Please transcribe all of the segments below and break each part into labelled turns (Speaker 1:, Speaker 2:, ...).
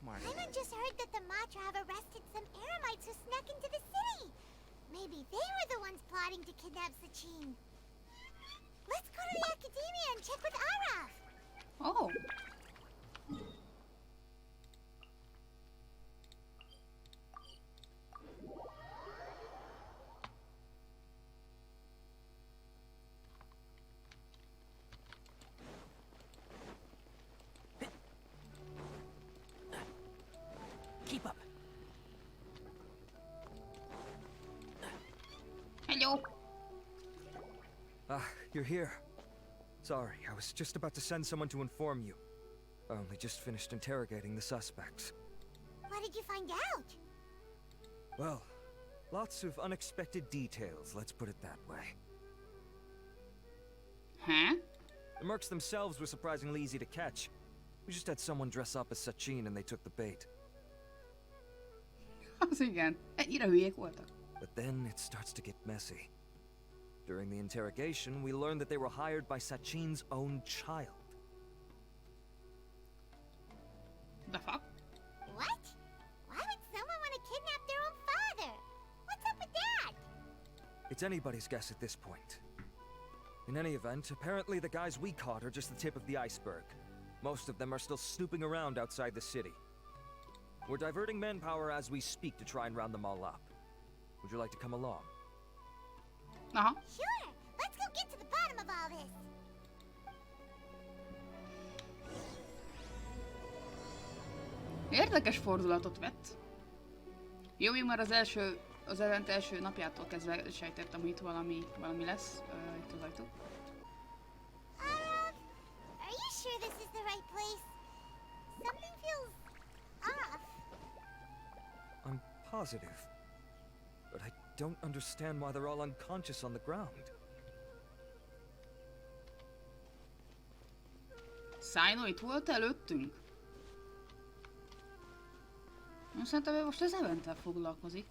Speaker 1: smart.
Speaker 2: Paimon just heard that the Matra have arrested some Eremites who snuck into the city. Maybe they were the ones plotting to kidnap Sachin. Let's go to the Akademiya and check with Araf.
Speaker 3: Oh.
Speaker 1: Keep up.
Speaker 3: Hello.
Speaker 4: Ah, you're here. Sorry, I was just about to send someone to inform you. I only just finished interrogating the suspects.
Speaker 2: What did you find out?
Speaker 4: Well, lots of unexpected details, let's put it that way.
Speaker 3: Huh?
Speaker 4: The mercs themselves were surprisingly easy to catch. We just had someone dress up as Sachin and they took the bait.
Speaker 3: Az igen. Ennyire hülyék voltak.
Speaker 4: But then it starts to get messy. During the interrogation, we learned that they were hired by Sachin's own child.
Speaker 3: The fuck?
Speaker 2: What? Why would someone want to kidnap their own father? What's up with that?
Speaker 4: It's anybody's guess at this point. In any event, apparently the guys we caught are just the tip of the iceberg. Most of them are still snooping around outside the city. We're diverting manpower as we speak to try and round them all up. Would you like to come along?
Speaker 3: Aha.
Speaker 2: Sure. Let's go get to the bottom of all this.
Speaker 3: Érdekes fordulatot vett. Jó, még már az event első napjától kezdve sejtettem, hogy itt valami lesz. Itt az ajtó.
Speaker 2: Are you sure this is the right place? Something feels off.
Speaker 4: I'm positive. But I don't understand why they're all unconscious on the ground.
Speaker 3: Szájnó itt volt előttünk? Szerintem ő most az eventtel foglalkozik.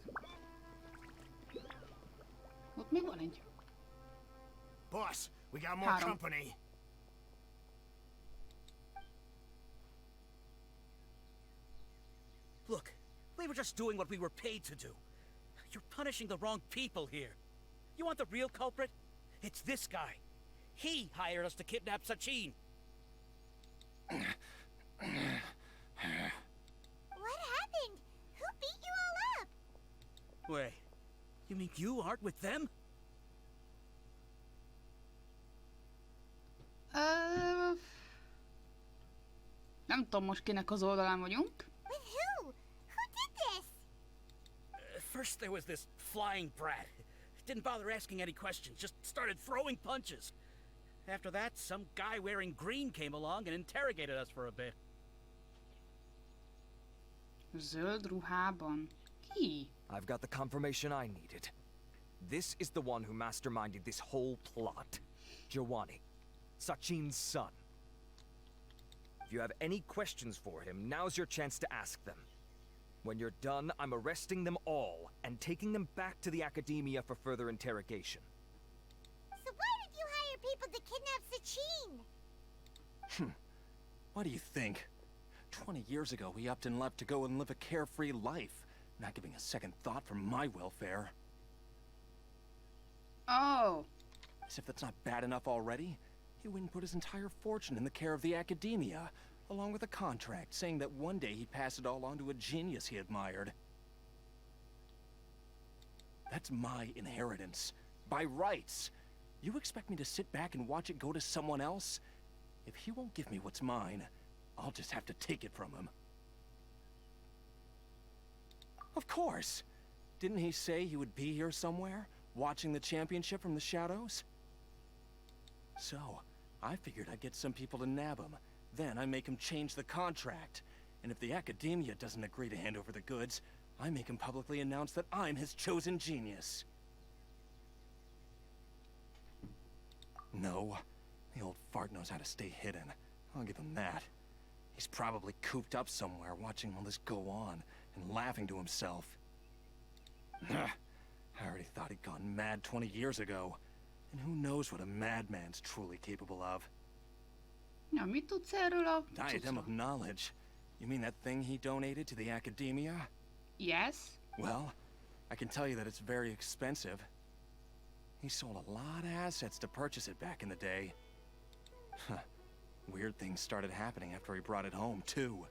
Speaker 3: Ott még van egy.
Speaker 5: Boss, we got more
Speaker 3: Három.
Speaker 5: company.
Speaker 1: Look, we were just doing what we were paid to do. You're punishing the wrong people here. You want the real culprit? It's this guy. He hired us to kidnap Sachin.
Speaker 2: What happened? Who beat you all up?
Speaker 1: Wait, you mean you aren't with them?
Speaker 3: Nem tudom most kinek az oldalán vagyunk.
Speaker 2: With who? Who did this?
Speaker 1: First there was this flying brat. Didn't bother asking any questions, just started throwing punches. After that, some guy wearing green came along and interrogated us for a bit.
Speaker 3: Zöld ruhában. Ki?
Speaker 4: I've got the confirmation I needed. This is the one who masterminded this whole plot. Jawani, Sachin's son. If you have any questions for him, now's your chance to ask them. When you're done, I'm arresting them all and taking them back to the Akademiya for further interrogation.
Speaker 2: So why did you hire people to kidnap Sachin?
Speaker 6: What do you think? 20 years ago, we upped and left to go and live a carefree life, not giving a second thought for my welfare.
Speaker 3: Oh.
Speaker 6: As if that's not bad enough already, he went and put his entire fortune in the care of the Akademiya, along with a contract saying that one day he'd pass it all on to a genius he admired. That's my inheritance, by rights. You expect me to sit back and watch it go to someone else? If he won't give me what's mine, I'll just have to take it from him. Of course! Didn't he say he would be here somewhere, watching the championship from the shadows? So, I figured I'd get some people to nab him. Then I make him change the contract. And if the Akademiya doesn't agree to hand over the goods, I make him publicly announce that I'm his chosen genius. No, the old fart knows how to stay hidden. I'll give him that. He's probably cooped up somewhere watching all this go on and laughing to himself. I already thought he'd gone mad 20 years ago. And who knows what a madman's truly capable of.
Speaker 3: Ja, mit tudsz erről a
Speaker 6: Diadem of
Speaker 3: cuccról?
Speaker 6: knowledge. You mean that thing he donated to the Akademiya?
Speaker 3: Yes.
Speaker 6: Well, I can tell you that it's very expensive. He sold a lot of assets to purchase it back in the day. Huh. Weird things started happening after he brought it home, too.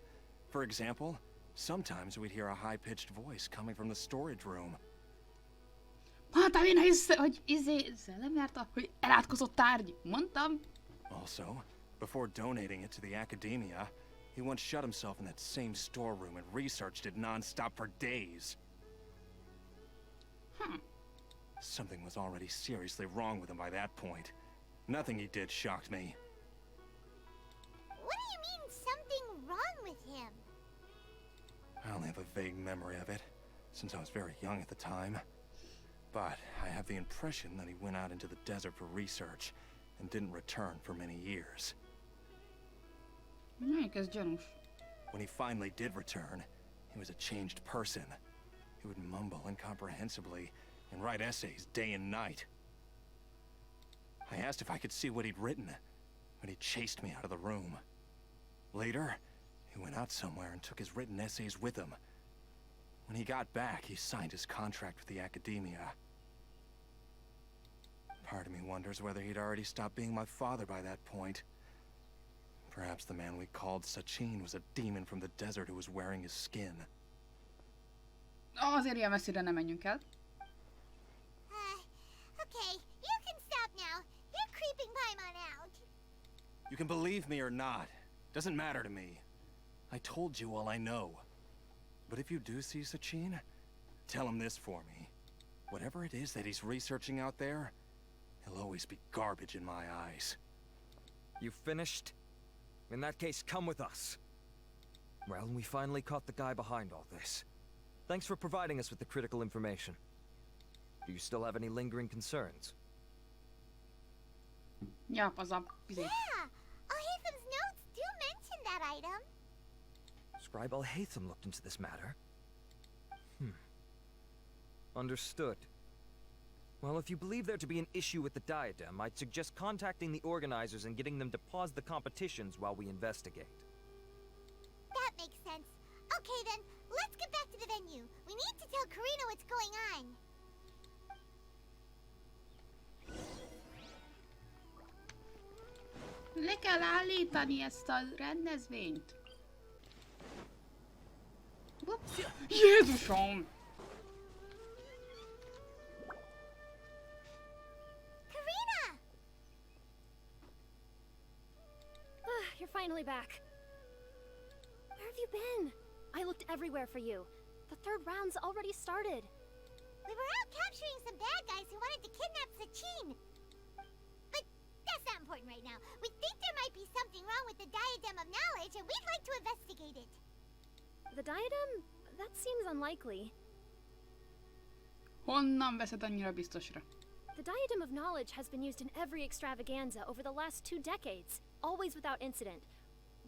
Speaker 6: For example, sometimes we'd hear a high-pitched voice coming from the storage room.
Speaker 3: Mondtam én, hogy ezzel nem járta, hogy elátkozott tárgy. Mondtam.
Speaker 6: Also, before donating it to the Akademiya, he once shut himself in that same storeroom and researched it non-stop for days. Something was already seriously wrong with him by that point. Nothing he did shocked me.
Speaker 2: What do you mean, something wrong with him?
Speaker 6: I only have a vague memory of it, since I was very young at the time. But I have the impression that he went out into the desert for research and didn't return for many years.
Speaker 3: Ez gyanús.
Speaker 6: When he finally did return, he was a changed person. He would mumble incomprehensibly and write essays day and night. I asked if I could see what he'd written, but he chased me out of the room. Later, he went out somewhere and took his written essays with him. When he got back, he signed his contract with the Akademiya. Part of me wonders whether he'd already stopped being my father by that point. Perhaps the man we called Sachin was a demon from the desert who was wearing his skin.
Speaker 3: Azért ilyen messzire nem menjünk el.
Speaker 2: Okay, you can stop now. You're creeping Paimon out.
Speaker 6: You can believe me or not. Doesn't matter to me. I told you all I know. But if you do see Sachin, tell him this for me. Whatever it is that he's researching out there, he'll always be garbage in my eyes.
Speaker 4: You finished? In that case, come with us. Well, we finally caught the guy behind all this. Thanks for providing us with the critical information. Do you still have any lingering concerns?
Speaker 3: Ja, az a...
Speaker 2: Yeah, Al-Haytham's notes do mention that item.
Speaker 4: Scribe Al-Haytham looked into this matter. Understood. Well, if you believe there to be an issue with the diadem, I'd suggest contacting the organizers and getting them to pause the competitions while we investigate.
Speaker 2: That makes sense. Okay then, let's get back to the venue. We need to tell Karina what's going on.
Speaker 3: Le kell állítani ezt a rendezvényt. Ups. Jézusom!
Speaker 2: Karina!
Speaker 7: You're finally back. Where have you been? I looked everywhere for you. The third round's already started.
Speaker 2: We were out capturing some bad guys who wanted to kidnap Sachin. But that's not important right now. We think there might be something wrong with the Diadem of Knowledge, and we'd like to investigate it.
Speaker 7: The diadem? That seems unlikely.
Speaker 3: Honnan veszed annyira biztosra?
Speaker 7: The Diadem of Knowledge has been used in every extravaganza over the last 2 decades, always without incident.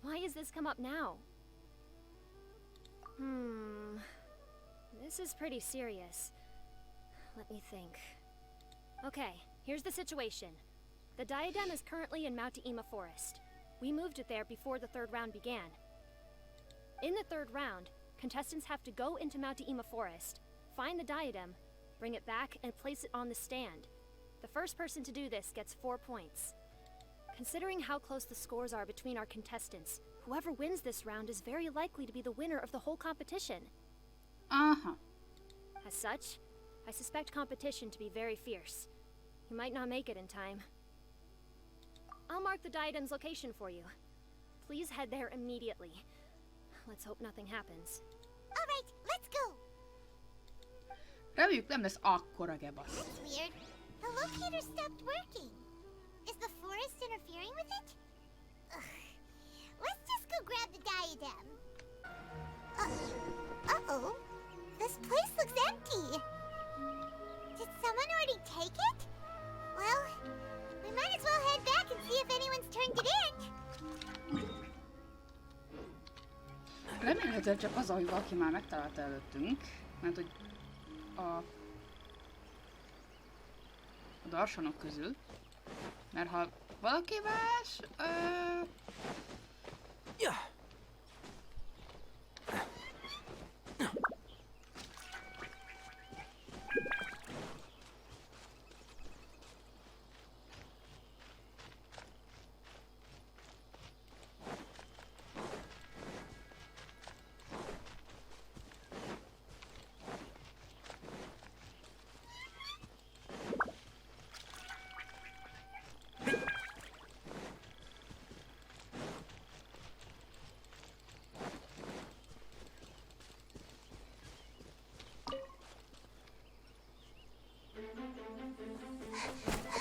Speaker 7: Why has this come up now? This is pretty serious. Let me think. Okay, here's the situation. The diadem is currently in Mount-Ima Forest. We moved it there before the third round began. In the third round, contestants have to go into Mount-Ima Forest, find the diadem, bring it back, and place it on the stand. The first person to do this gets 4 points. Considering how close the scores are between our contestants, whoever wins this round is very likely to be the winner of the whole competition. As such, I suspect competition to be very fierce. You might not make it in time. I'll mark the diadem's location for you. Please head there immediately. Let's hope nothing happens.
Speaker 2: All right, let's go.
Speaker 3: Reméljük nem lesz akkora gebasz.
Speaker 2: That's weird. The locator stopped working. Is the forest interfering with it? Ugh. Let's just go grab the diadem. Uh-oh. This place looks empty. Did someone already take it? Well, we might as well head back and see if anyone's turned it in.
Speaker 3: Remélhetőleg csak az, hogy valaki már megtalálta előttünk, mert hogy a darsanok közül, mert ha valaki más,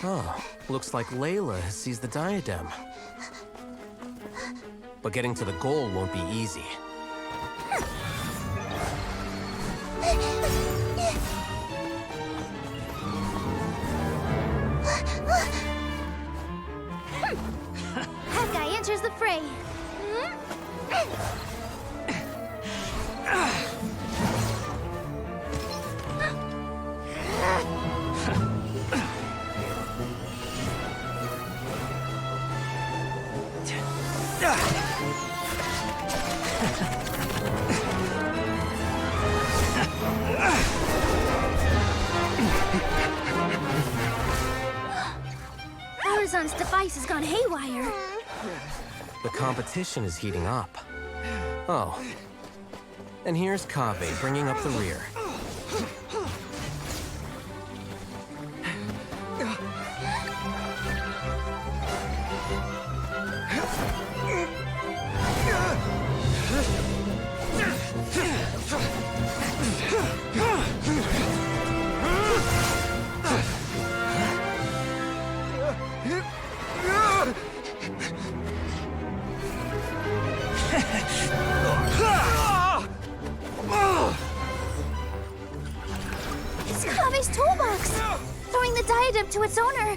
Speaker 6: Oh, looks like Layla has seized the diadem. But getting to the goal won't be easy.
Speaker 2: That guy enters the fray.
Speaker 7: Horizon's device has gone haywire.
Speaker 6: The competition is heating up. Oh. And here's Kaveh bringing up the rear.
Speaker 2: It's Kaveh's toolbox! Throwing the diadem to its owner!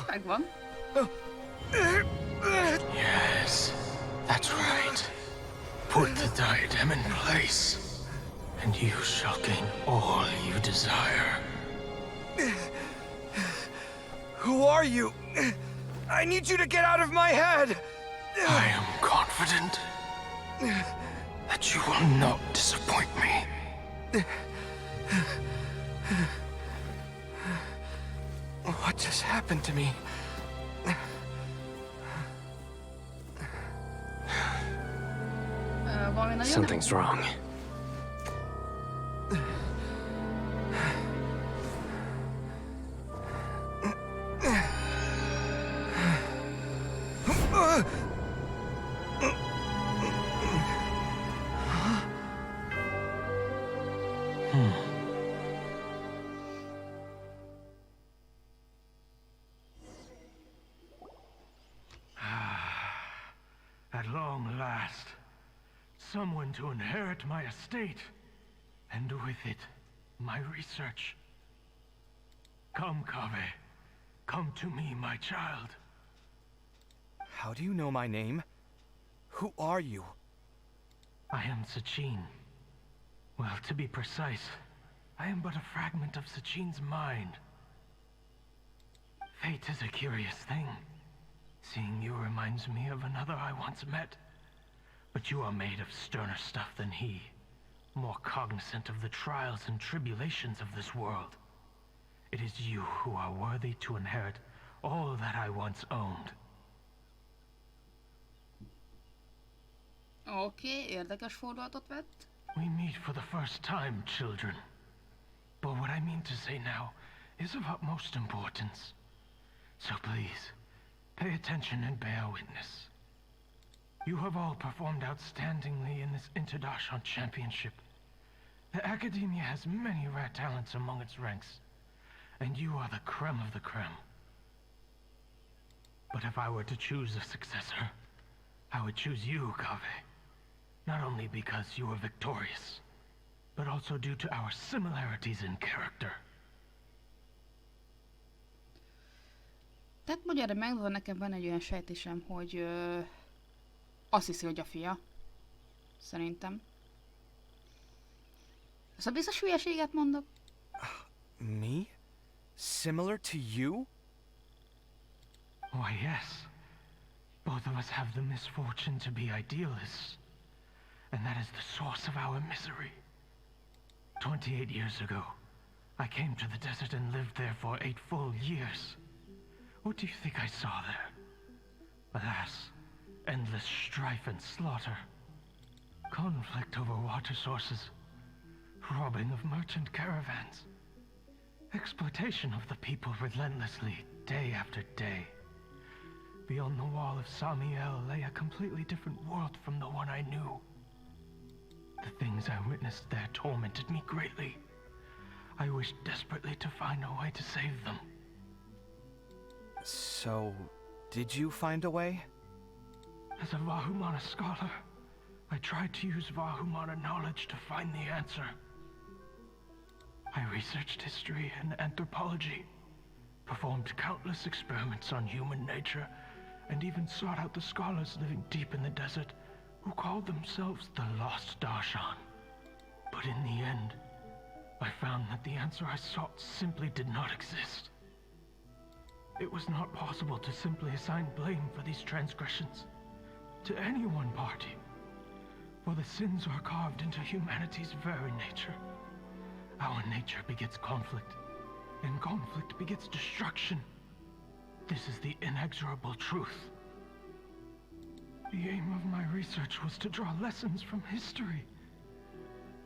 Speaker 3: Megvan.
Speaker 6: Yes, that's right. Put the diadem in place, and you shall gain all you desire.
Speaker 4: Who are you? I need you to get out of my head!
Speaker 6: I am confident that you will not disappoint me. What just happened to me?
Speaker 3: Valami nagyon
Speaker 6: Something's wrong.
Speaker 8: At long last, someone to inherit my estate, and with it, my research. Come, Kaveh. Come to me, my child.
Speaker 4: How do you know my name? Who are you?
Speaker 8: I am Sachin. Well, to be precise, I am but a fragment of Sachin's mind. Fate is a curious thing. Seeing you reminds me of another I once met. But you are made of sterner stuff than he. More cognizant of the trials and tribulations of this world. It is you who are worthy to inherit all that I once owned.
Speaker 3: Oké, érdekes fordulatot vett.
Speaker 8: We meet for the first time, children. But what I mean to say now is of utmost importance. So please, pay attention and bear witness. You have all performed outstandingly in this International Championship. The Akademiya has many rare talents among its ranks, and you are the creme of the creme. But if I were to choose a successor, I would choose you, Kaveh. Not only because you were victorious, but also due to our similarities in character.
Speaker 3: Tehát magyarra megvan, nekem van egy olyan sejtésem, hogy azt hiszi, hogy a fia. Szerintem. Szóval biztos hülyeséget mondok?
Speaker 4: Me? Similar to you?
Speaker 8: Why, yes. Both of us have the misfortune to be idealists. And that is the source of our misery. 28 years ago, I came to the desert and lived there for 8 full years. What do you think I saw there? Alas, endless strife and slaughter. Conflict over water sources. Robbing of merchant caravans. Exploitation of the people relentlessly, day after day. Beyond the wall of Samiel lay a completely different world from the one I knew. The things I witnessed there tormented me greatly. I wished desperately to find a way to save them.
Speaker 9: So, did you find a way?
Speaker 8: As a Vahumana scholar, I tried to use Vahumana knowledge to find the answer. I researched history and anthropology, performed countless experiments on human nature, and even sought out the scholars living deep in the desert who called themselves the Lost Darshan. But in the end, I found that the answer I sought simply did not exist. It was not possible to simply assign blame for these transgressions to any one party, for the sins are carved into humanity's very nature. Our nature begets conflict, and conflict begets destruction. This is the inexorable truth. The aim of my research was to draw lessons from history.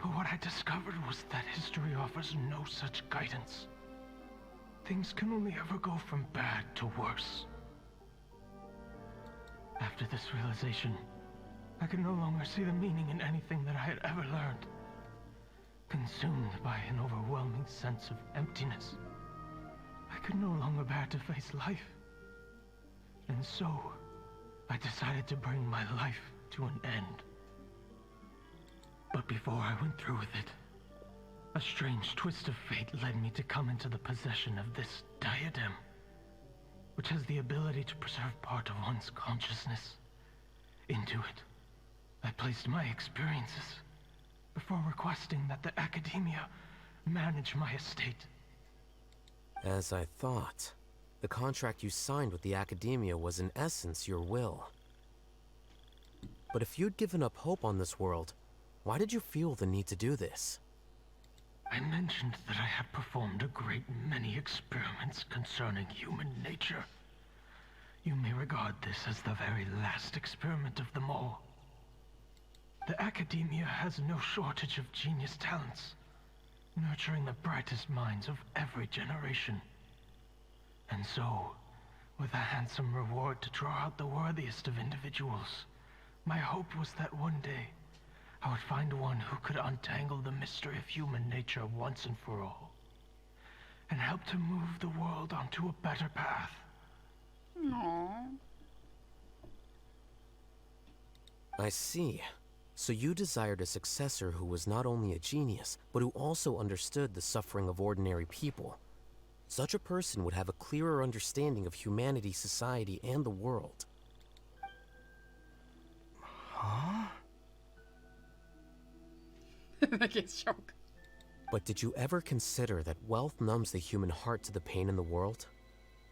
Speaker 8: But what I discovered was that history offers no such guidance. Things can only ever go from bad to worse. After this realization, I could no longer see the meaning in anything that I had ever learned. Consumed by an overwhelming sense of emptiness, I could no longer bear to face life. And so, I decided to bring my life to an end. But before I went through with it, a strange twist of fate led me to come into the possession of this diadem, which has the ability to preserve part of one's consciousness. Into it, I placed my experiences before requesting that the Akademiya manage my estate.
Speaker 10: As I thought, the contract you signed with the Akademiya was in essence your will. But if you'd given up hope on this world, why did you feel the need to do this?
Speaker 8: I mentioned that I had performed a great many experiments concerning human nature. You may regard this as the very last experiment of them all. The Akademiya has no shortage of genius talents, nurturing the brightest minds of every generation. And so, with a handsome reward to draw out the worthiest of individuals, my hope was that one day, I would find one who could untangle the mystery of human nature once and for all, and help to move the world onto a better path.
Speaker 3: No.
Speaker 10: I see. So you desired a successor who was not only a genius, but who also understood the suffering of ordinary people. Such a person would have a clearer understanding of humanity, society, and the world.
Speaker 9: Huh?
Speaker 3: Gets shock.
Speaker 10: But did you ever consider that wealth numbs the human heart to the pain in the world?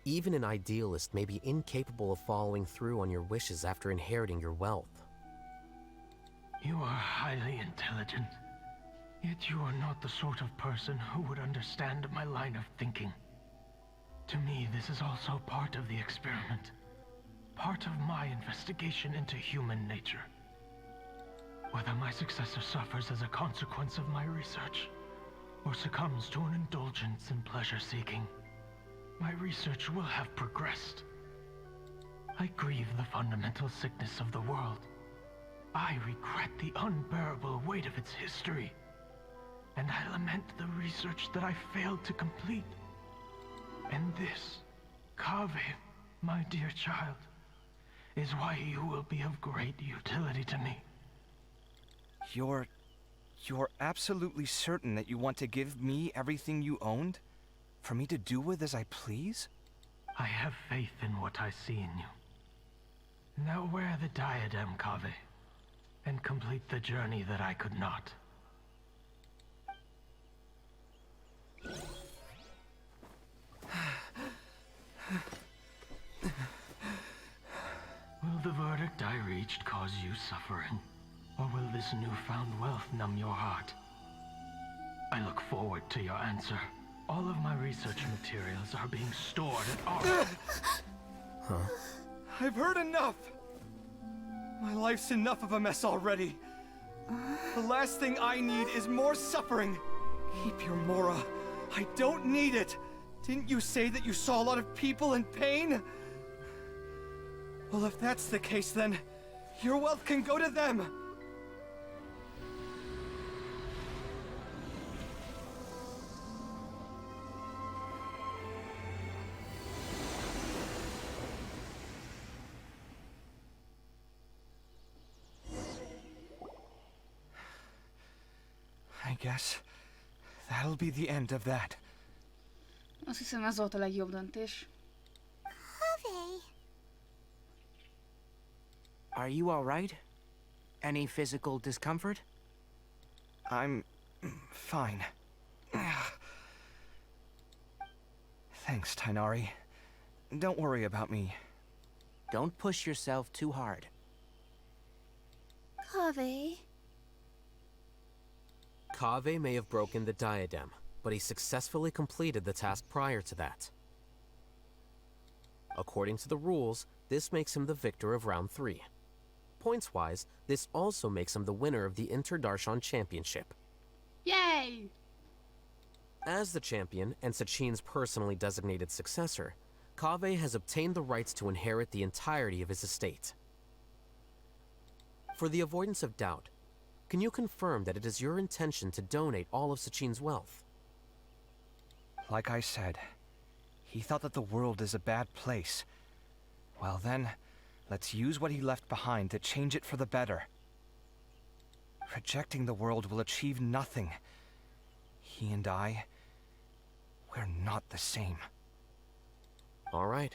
Speaker 10: Even an idealist may be incapable of following through on your wishes after inheriting your wealth.
Speaker 8: You are highly intelligent, yet you are not the sort of person who would understand my line of thinking. To me, this is also part of the experiment, part of my investigation into human nature. Whether my successor suffers as a consequence of my research, or succumbs to an indulgence in pleasure-seeking, my research will have progressed. I grieve the fundamental sickness of the world. I regret the unbearable weight of its history, and I lament the research that I failed to complete. And this, Kaveh, my dear child, is why you will be of great utility to me.
Speaker 9: You're absolutely certain that you want to give me everything you owned? For me to do with as I please?
Speaker 8: I have faith in what I see in you. Now wear the diadem, Kaveh, and complete the journey that I could not. Will the verdict I reached cause you suffering? Or will this newfound wealth numb your heart? I look forward to your answer. All of my research materials are being stored at our...
Speaker 10: Huh?
Speaker 9: I've heard enough! My life's enough of a mess already. The last thing I need is more suffering. Keep your Mora. I don't need it. Didn't you say that you saw a lot of people in pain? Well, if that's the case, then your wealth can go to them! I guess that'll be the end of that.
Speaker 3: Azt hiszem ez volt a legjobb döntés.
Speaker 2: Kaveh.
Speaker 11: Are you alright? Any physical discomfort?
Speaker 9: I'm fine. Thanks, Tainari. Don't worry about me.
Speaker 11: Don't push yourself too hard.
Speaker 2: Kaveh.
Speaker 10: Kaveh may have broken the diadem, but he successfully completed the task prior to that. According to the rules, this makes him the victor of round 3. Points-wise, this also makes him the winner of the Inter-Darshan Championship.
Speaker 3: Yay!
Speaker 10: As the champion and Sachin's personally designated successor, Kaveh has obtained the rights to inherit the entirety of his estate. For the avoidance of doubt, can you confirm that it is your intention to donate all of Sachin's wealth?
Speaker 9: Like I said, he thought that the world is a bad place. Well then, let's use what he left behind to change it for the better. Rejecting the world will achieve nothing. He and I, we're not the same.
Speaker 10: All right.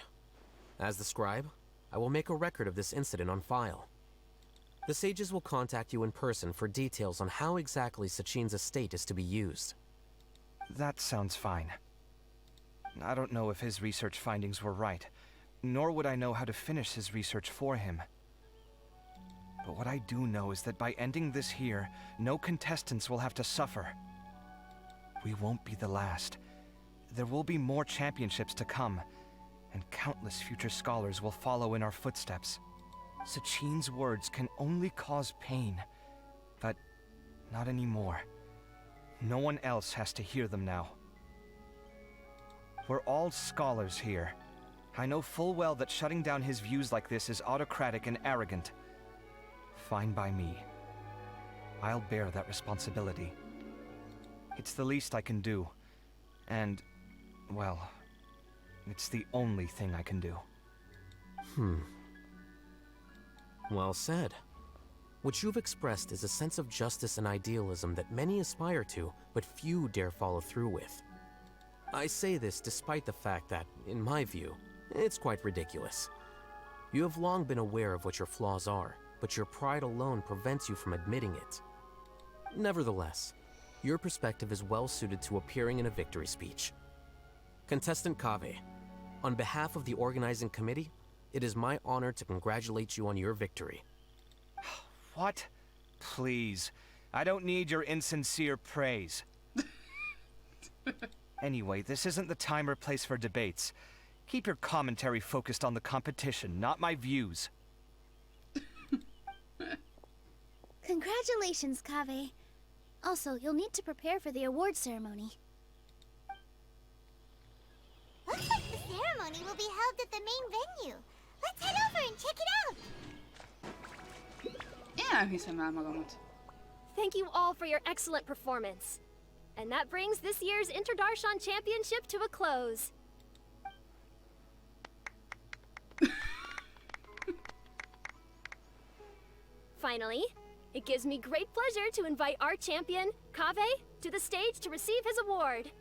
Speaker 10: As the scribe, I will make a record of this incident on file. The sages will contact you in person for details on how exactly Sachin's estate is to be used.
Speaker 9: That sounds fine. I don't know if his research findings were right, nor would I know how to finish his research for him. But what I do know is that by ending this here, no contestants will have to suffer. We won't be the last. There will be more championships to come, and countless future scholars will follow in our footsteps. Sachin's words can only cause pain, but not anymore. No one else has to hear them now. We're all scholars here. I know full well that shutting down his views like this is autocratic and arrogant. Fine by me. I'll bear that responsibility. It's the least I can do. And, well, it's the only thing I can do.
Speaker 10: Well said. What you've expressed is a sense of justice and idealism that many aspire to, but few dare follow through with. I say this despite the fact that, in my view, it's quite ridiculous. You have long been aware of what your flaws are, but your pride alone prevents you from admitting it. Nevertheless, your perspective is well suited to appearing in a victory speech. Contestant Kaveh, on behalf of the organizing committee, it is my honor to congratulate you on your victory.
Speaker 9: What? Please. I don't need your insincere praise. Anyway, this isn't the time or place for debates. Keep your commentary focused on the competition, not my views.
Speaker 2: Congratulations, Kaveh. Also, you'll need to prepare for the award ceremony. Looks like the ceremony will be held at the main venue. Let's head over and check it out.
Speaker 3: Én nem hiszem el magamat.
Speaker 7: Thank you all for your excellent performance. And that brings this year's Inter-Darshan Championship to a close. Finally, it gives me great pleasure to invite our champion, Kaveh, to the stage to receive his award.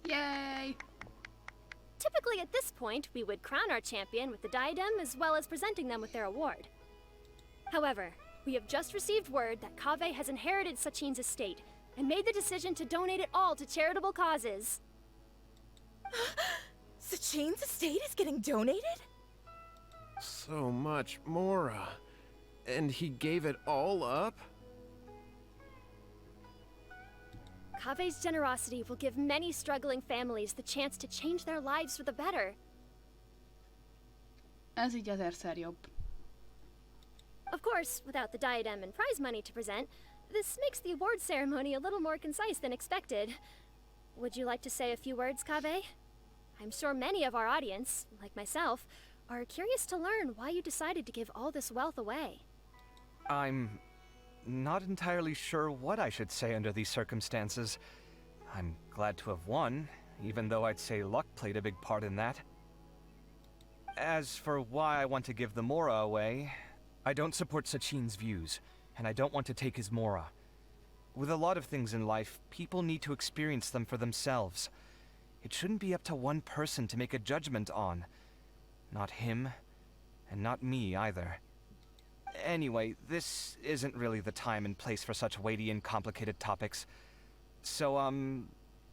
Speaker 3: Yay!
Speaker 7: Typically at this point, we would crown our champion with the diadem as well as presenting them with their award. However, we have just received word that Kaveh has inherited Sachin's estate and made the decision to donate it all to charitable causes.
Speaker 12: Sachin's estate is getting donated?
Speaker 6: So much, Mora. And he gave it all up?
Speaker 7: Kaveh's generosity will give many struggling families the chance to change their lives for the better.
Speaker 3: Ez így 1000-szer jobb.
Speaker 7: Of course, without the diadem and prize money to present, this makes the award ceremony a little more concise than expected. Would you like to say a few words, Kaveh? I'm sure many of our audience, like myself, are curious to learn why you decided to give all this wealth away.
Speaker 9: I'm not entirely sure what I should say under these circumstances. I'm glad to have won, even though I'd say luck played a big part in that. As for why I want to give the Mora away, I don't support Sachin's views, and I don't want to take his Mora. With a lot of things in life, people need to experience them for themselves. It shouldn't be up to one person to make a judgment on. Not him, and not me either. Anyway, this isn't really the time and place for such weighty and complicated topics. So,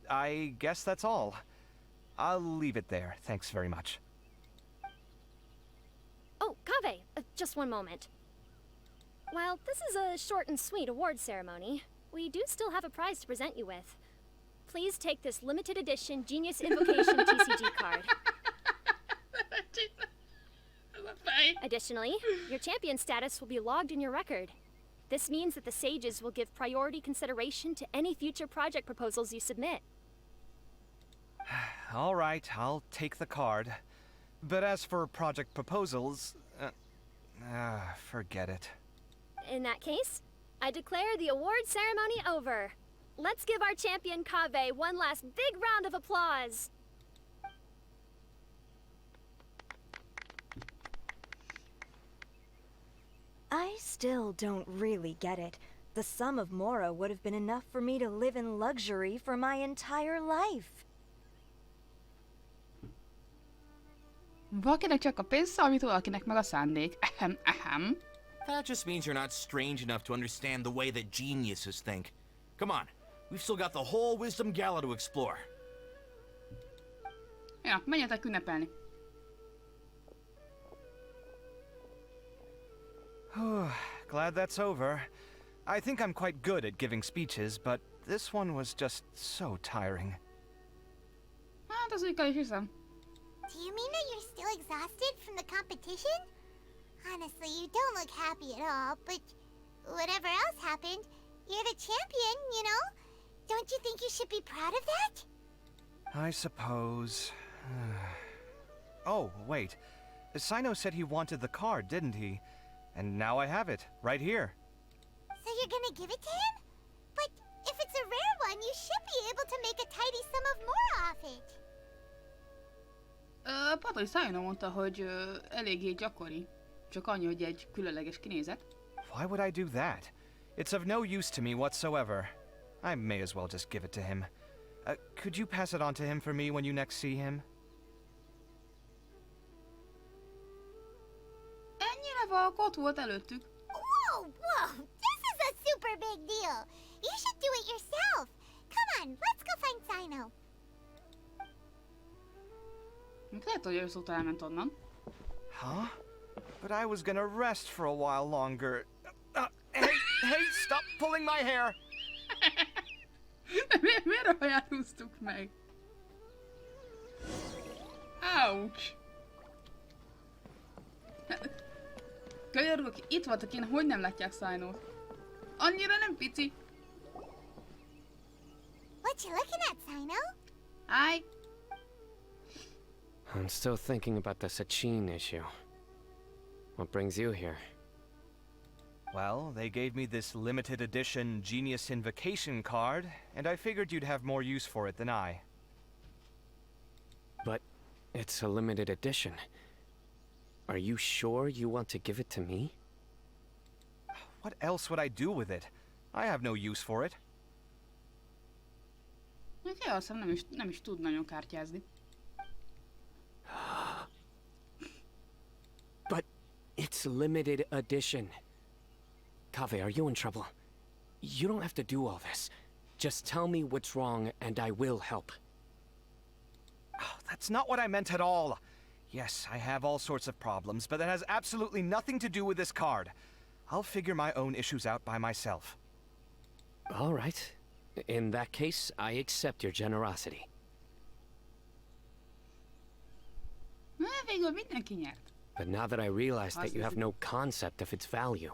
Speaker 9: I guess that's all. I'll leave it there. Thanks very much.
Speaker 7: Oh, Kaveh, just one moment. While this is a short and sweet award ceremony, we do still have a prize to present you with. Please take this limited edition Genius Invocation TCG card. Additionally, your champion status will be logged in your record. This means that the sages will give priority consideration to any future project proposals you submit.
Speaker 9: All right, I'll take the card. But as for project proposals, forget it.
Speaker 7: In that case, I declare the award ceremony over. Let's give our champion Kaveh one last big round of applause.
Speaker 12: I still don't really get it. The sum of Mora would have been enough for me to live in luxury for my entire life.
Speaker 3: Valakinek csak a pénz számít, valakinek meg a szándék. Ahem, ahem.
Speaker 5: That just means you're not strange enough to understand the way that geniuses think. Come on, we've still got the whole Wisdom Gala to explore.
Speaker 3: Ja, menjetek ünnepelni.
Speaker 9: Glad that's over. I think I'm quite good at giving speeches, but this one was just so tiring.
Speaker 3: Hát, az úgy kell is hiszem.
Speaker 2: Do you mean that you're still exhausted from the competition? Honestly, you don't look happy at all, but whatever else happened, you're the champion, you know? Don't you think you should be proud of that?
Speaker 9: I suppose. Oh, wait. Sino said he wanted the card, didn't he? And now I have it, right here.
Speaker 2: So you're gonna give it to him? But if it's a rare one, you should be able to make a tidy sum of more off it.
Speaker 3: Patoi Sino mondta, hogy eléggé gyakori. Csak annyi, hogy egy különleges kinézet.
Speaker 9: Why would I do that? It's of no use to me whatsoever. I may as well just give it to him. Could you pass it on to him for me when you next see him?
Speaker 3: Ennyire valkot volt előttük.
Speaker 2: Whoa! This is a super big deal! You should do it yourself! Come on, let's go find Sino.
Speaker 3: Lehet, hogy őszóta elment onnan.
Speaker 9: Huh? But I was gonna rest for a while longer. Hey, stop pulling my hair!
Speaker 3: Miért a haját húztuk meg? Ouch! Kölyörgök, itt voltak én, hogy nem látják Sinót? Annyira nem pici.
Speaker 2: What you looking at, Sino?
Speaker 3: Hi.
Speaker 10: I'm still thinking about the Sachin issue. What brings you here?
Speaker 9: Well, they gave me this limited edition Genius Invocation card, and I figured you'd have more use for it than I.
Speaker 10: But it's a limited edition. Are you sure you want to give it to me?
Speaker 9: What else would I do with it? I have no use for it.
Speaker 3: Ja, azt hiszem nem is tud nagyon kártyázni.
Speaker 10: But it's limited edition. Kaveh, are you in trouble? You don't have to do all this. Just tell me what's wrong and I will help.
Speaker 9: Oh, that's not what I meant at all. Yes, I have all sorts of problems, but that has absolutely nothing to do with this card. I'll figure my own issues out by myself.
Speaker 10: All right. In that case, I accept your generosity.
Speaker 3: Végül mindenki nyert.
Speaker 10: But now that I realize that you have no concept of its value,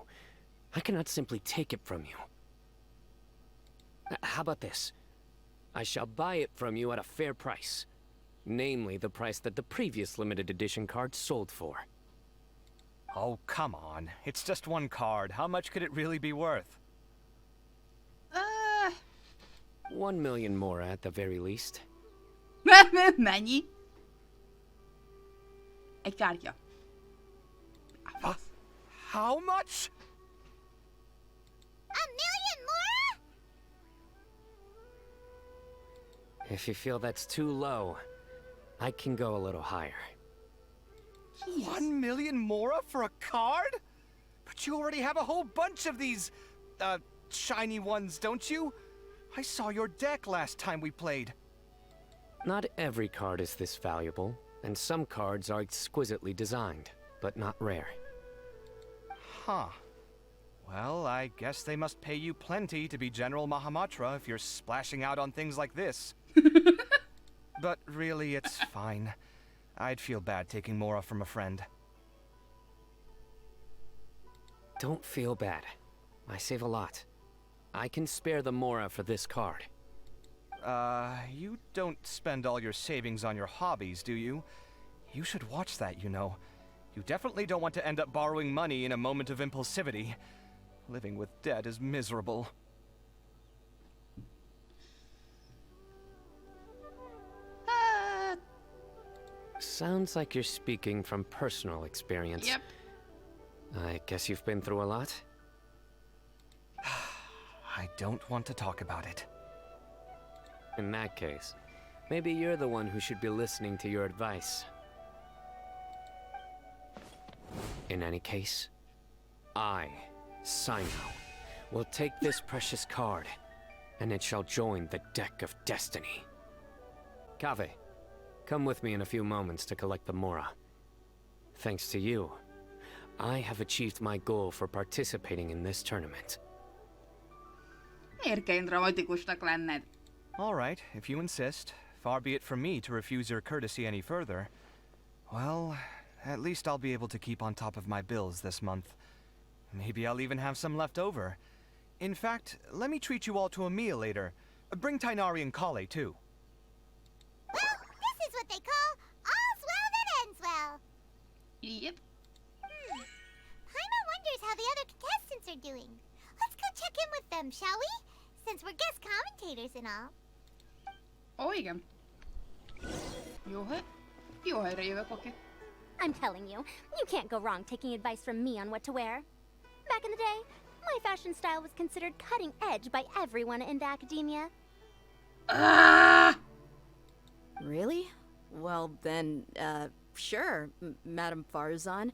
Speaker 10: I cannot simply take it from you. How about this? I shall buy it from you at a fair price. Namely, the price that the previous limited edition card sold for.
Speaker 9: Oh, come on. It's just one card. How much could it really be worth?
Speaker 10: 1 million more at the very least.
Speaker 3: Mennyi? Egy kártya.
Speaker 9: How much?
Speaker 2: A million more?
Speaker 10: If you feel that's too low, I can go a little higher.
Speaker 9: 1 million mora for a card? But you already have a whole bunch of these, shiny ones, don't you? I saw your deck last time we played.
Speaker 10: Not every card is this valuable, and some cards are exquisitely designed, but not rare.
Speaker 9: Huh. Well, I guess they must pay you plenty to be General Mahamatra if you're splashing out on things like this. But really, it's fine. I'd feel bad taking Mora from a friend.
Speaker 10: Don't feel bad. I save a lot. I can spare the Mora for this card.
Speaker 9: You don't spend all your savings on your hobbies, do you? You should watch that, you know. You definitely don't want to end up borrowing money in a moment of impulsivity. Living with debt is miserable.
Speaker 10: Sounds like you're speaking from personal experience.
Speaker 3: Yep.
Speaker 10: I guess you've been through a lot?
Speaker 9: I don't want to talk about it.
Speaker 10: In that case, maybe you're the one who should be listening to your advice. In any case, I, Sino, will take this precious card, and it shall join the deck of destiny. Kave, come with me in a few moments to collect the Mora. Thanks to you, I have achieved my goal for participating in this tournament.
Speaker 3: Miért kell dramatikusnak lenned?
Speaker 9: All right, if you insist. Far be it from me to refuse your courtesy any further. Well, at least I'll be able to keep on top of my bills this month. Maybe I'll even have some left over. In fact, let me treat you all to a meal later. Bring Tainari and Kale, too.
Speaker 2: Well, this is what they call all's well that ends well.
Speaker 3: Yep.
Speaker 2: Paimon wonders how the other contestants are doing. Let's go check in with them, shall we? Since we're guest commentators and all.
Speaker 3: Ó, igen. Jó helyre jövök, oké.
Speaker 7: I'm telling you, you can't go wrong taking advice from me on what to wear. Back in the day, my fashion style was considered cutting edge by everyone in the Akademiya.
Speaker 13: Really? Well, then, sure, Madame Farzan.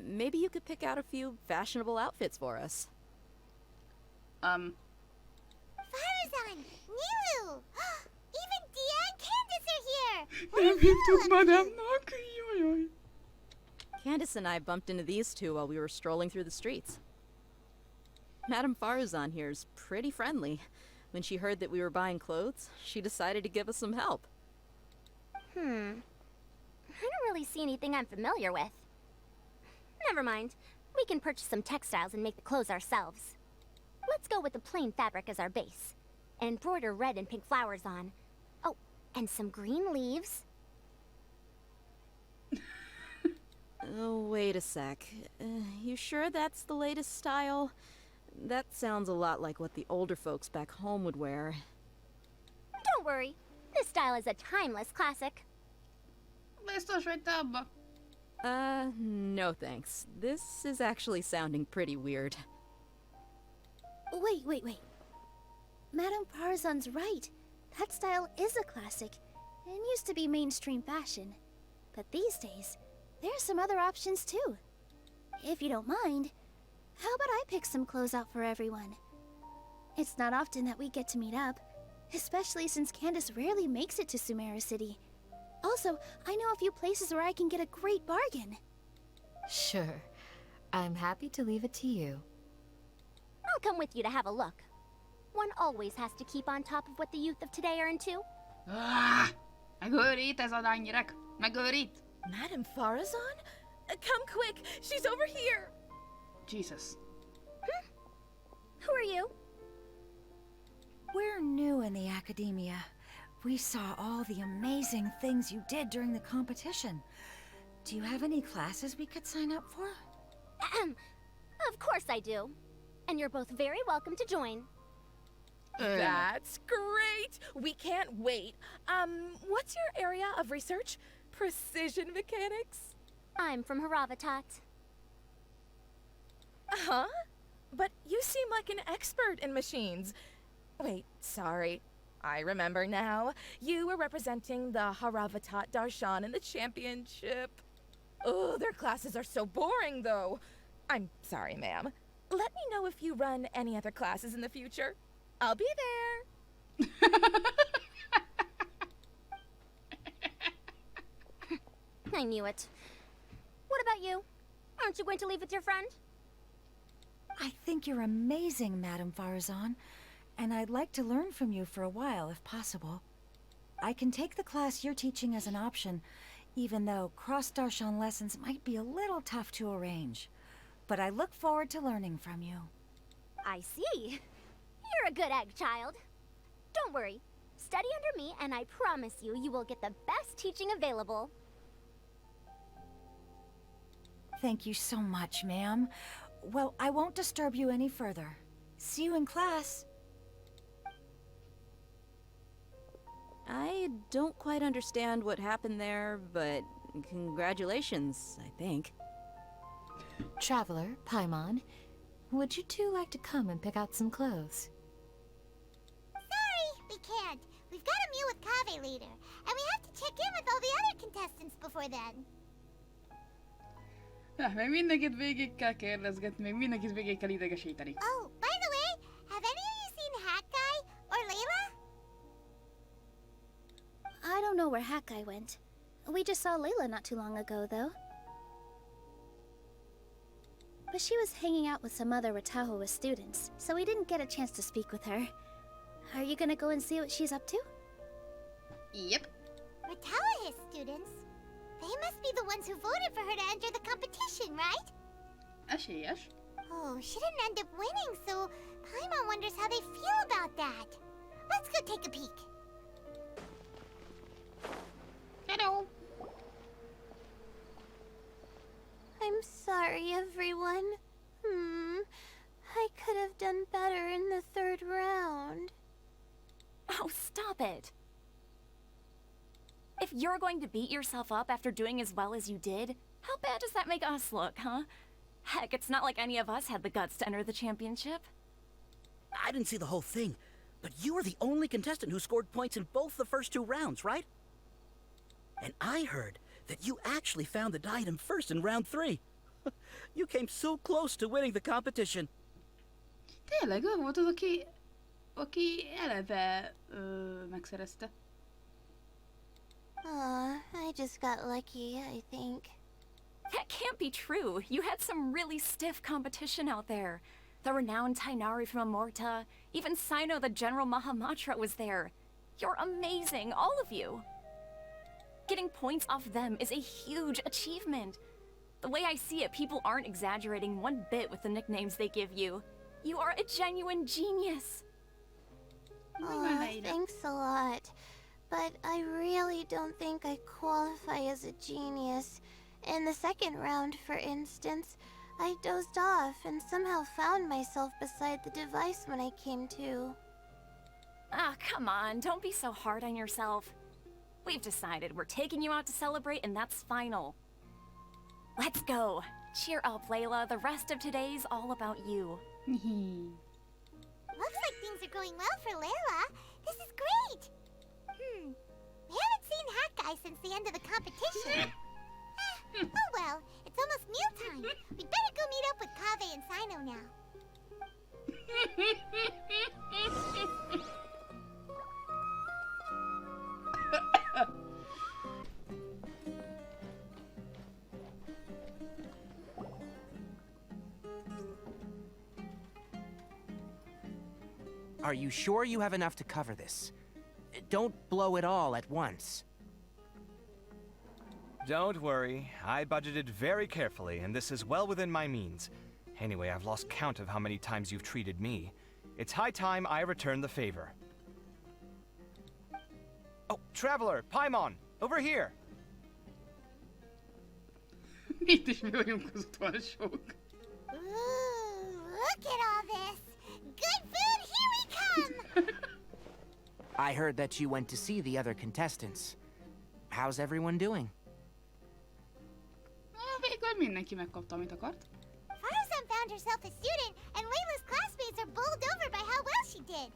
Speaker 13: Maybe you could pick out a few fashionable outfits for us.
Speaker 2: Farazan! Nilu! Even Dia and Candace are here! What are you all up to?
Speaker 13: Candace and I bumped into these two while we were strolling through the streets. Madame Farazan here's pretty friendly. When she heard that we were buying clothes, she decided to give us some help.
Speaker 7: I don't really see anything I'm familiar with. Never mind. We can purchase some textiles and make the clothes ourselves. Let's go with the plain fabric as our base. And embroider red and pink flowers on. Oh, and some green leaves.
Speaker 13: Oh, wait a sec. You sure that's the latest style? That sounds a lot like what the older folks back home would wear.
Speaker 7: Don't worry. This style is a timeless classic.
Speaker 3: Biztos vagy te abba?
Speaker 13: No thanks. This is actually sounding pretty weird.
Speaker 14: Wait. Madame Farazan's right. That style is a classic, and used to be mainstream fashion. But these days, there's some other options too. If you don't mind, how about I pick some clothes out for everyone? It's not often that we get to meet up, especially since Candace rarely makes it to Sumeru City. Also, I know a few places where I can get a great bargain.
Speaker 15: Sure. I'm happy to leave it to you.
Speaker 7: I'll come with you to have a look. One always has to keep on top of what the youth of today are into.
Speaker 3: Megőrít ez a lánygyerek! Megőrít!
Speaker 13: Madame Farazan? Come quick! She's over here!
Speaker 3: Jesus.
Speaker 7: Who are you?
Speaker 15: We're new in the Akademiya.
Speaker 16: We saw all the amazing things you did during the competition. Do you have any classes we could sign up for?
Speaker 2: Of course I do. And you're both very welcome to join.
Speaker 17: That's great! We can't wait. What's your area of research? Precision mechanics?
Speaker 2: I'm from Haravatat.
Speaker 17: Huh? But you seem like an expert in machines. Wait, sorry. I remember now. You were representing the Haravatat Darshan in the championship. Oh, their classes are so boring, though. I'm sorry, ma'am. Let me know if you run any other classes in the future. I'll be there.
Speaker 2: I knew it. What about you? Aren't you going to leave with your friend?
Speaker 16: I think you're amazing, Madame Farzan, and I'd like to learn from you for a while, if possible. I can take the class you're teaching as an option, even though cross-Darshan lessons might be a little tough to arrange. But I look forward to learning from you.
Speaker 2: I see. You're a good egg, child. Don't worry. Study under me, and I promise you, you will get the best teaching available.
Speaker 16: Thank you so much, ma'am. Well, I won't disturb you any further. See you in class.
Speaker 13: I don't quite understand what happened there, but congratulations, I think.
Speaker 15: Traveler, Paimon, would you two like to come and pick out some clothes?
Speaker 2: Sorry, we can't. We've got a meal with Kave later, and we have to check in with all the other contestants before then.
Speaker 3: Még mindenkit végig kell kérdezgetni, még mindenkit végig kell idegesíteni.
Speaker 2: Oh, by the way, have any of you seen Hat Guy or Layla?
Speaker 14: I don't know where Hat Guy went. We just saw Layla not too long ago, though. But she was hanging out with some other Ratahoa students, so we didn't get a chance to speak with her. Are you gonna go and see what she's up to?
Speaker 3: Yep.
Speaker 2: Ratahoa students? They must be the ones who voted for her to enter the competition, right?
Speaker 3: Esélyes.
Speaker 2: Oh, she didn't end up winning, so Paimon wonders how they feel about that. Let's go take a peek.
Speaker 3: Hello.
Speaker 14: I'm sorry, everyone. I could have done better in the third round.
Speaker 18: Oh, stop it. If you're going to beat yourself up after doing as well as you did, how bad does that make us look, huh? Heck, it's not like any of us had the guts to enter the championship.
Speaker 1: I didn't see the whole thing, but you were the only contestant who scored points in both the first 2 rounds, right? And I heard that you actually found the diadem first in round 3. You came so close to winning the competition.
Speaker 3: Tényleg, ő volt az, aki eleve megszerezte.
Speaker 14: I just got lucky, I think.
Speaker 18: That can't be true. You had some really stiff competition out there. The renowned Tainari from Amorta, even Sino the General Mahamatra was there. You're amazing, all of you. Getting points off them is a huge achievement. The way I see it, people aren't exaggerating one bit with the nicknames they give you. You are a genuine genius.
Speaker 14: Thanks a lot. But I really don't think I qualify as a genius. In the second round, for instance, I dozed off and somehow found myself beside the device when I came to.
Speaker 18: Ah, come on, don't be so hard on yourself. We've decided we're taking you out to celebrate, and that's final. Let's go. Cheer up, Layla. The rest of today's all about you.
Speaker 2: Looks like things are going well for Layla. This is great. We haven't seen Hat Guy since the end of the competition. Oh well, it's almost mealtime. We'd better go meet up with Kave and Sino now.
Speaker 11: Are you sure you have enough to cover this? Don't blow it all at once.
Speaker 9: Don't worry. I budgeted very carefully, and this is well within my means. Anyway, I've lost count of how many times you've treated me. It's high time I return the favor. Oh, Traveler, Paimon, over here!
Speaker 3: Itt is mi vagyunk az utolsók.
Speaker 2: Ooh, look at all this! Good food, here we come!
Speaker 11: I heard that you went to see the other contestants. How's everyone doing?
Speaker 3: Végül mindenki megkapta, amit akart.
Speaker 2: Farzan found herself a student, and Layla's classmates are bowled over by how well she did.